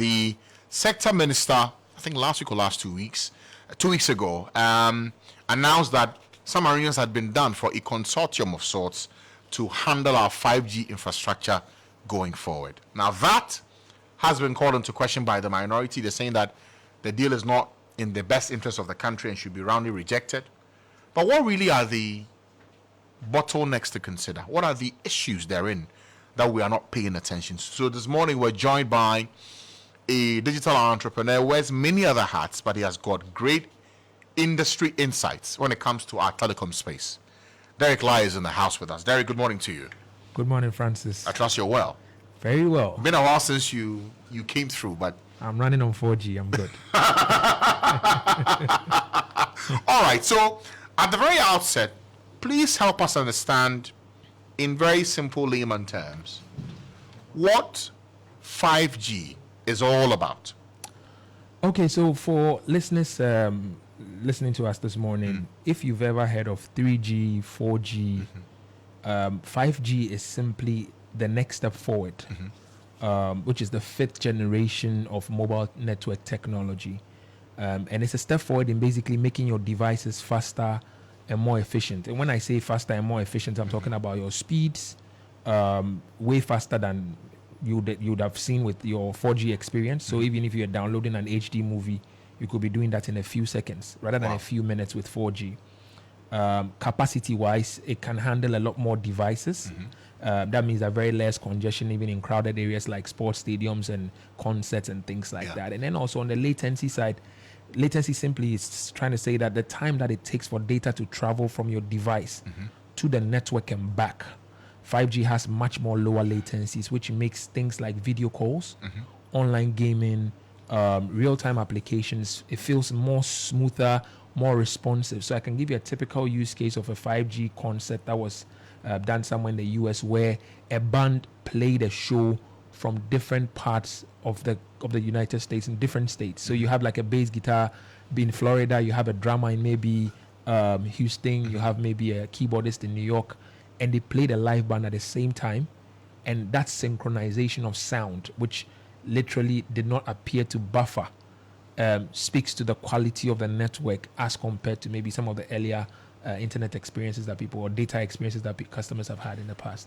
The sector minister, I think last week or last 2 weeks, 2 weeks ago, announced that some arrangements had been done for a consortium of sorts to handle our 5G infrastructure going forward. Now that has been called into question by the minority. They're saying that the deal is not in the best interest of the country and should be roundly rejected. But what really are the bottlenecks to consider? What are the issues therein that we are not paying attention to? So this morning we're joined by a digital entrepreneur who wears many other hats, but he has got great industry insights when it comes to our telecom space. Derrick Laryea is in the house with us. Derrick, good morning to you. Good morning, Francis. I trust you're well. Very well. Been a while since you came through, but I'm running on 4G. I'm good. all right. So at the very outset, please help us understand in very simple layman terms what 5G is all about. Okay, so for listeners listening to us this morning, if you've ever heard of 3G, 4G, 5G is simply the next step forward, which is the 5th generation of mobile network technology. And it's a step forward in basically making your devices faster and more efficient. And when I say faster and more efficient, I'm talking about your speeds, way faster than you'd have seen with your 4G experience. So even if you're downloading an HD movie, you could be doing that in a few seconds rather than a few minutes with 4G. Capacity-wise, it can handle a lot more devices. That means that very less congestion even in crowded areas like sports stadiums and concerts and things like that. And then also on the latency side, latency simply is trying to say that the time that it takes for data to travel from your device to the network and back, 5G has much more lower latencies, which makes things like video calls, online gaming, real-time applications, it feels more smoother, more responsive. So I can give you a typical use case of a 5G concept that was done somewhere in the US, where a band played a show from different parts of the United States in different states. So you have like a bass guitar in Florida, you have a drummer in maybe Houston, you have maybe a keyboardist in New York, and they played a live band at the same time. And that synchronization of sound, which literally did not appear to buffer, speaks to the quality of the network as compared to maybe some of the earlier internet experiences that people or data experiences that customers have had in the past.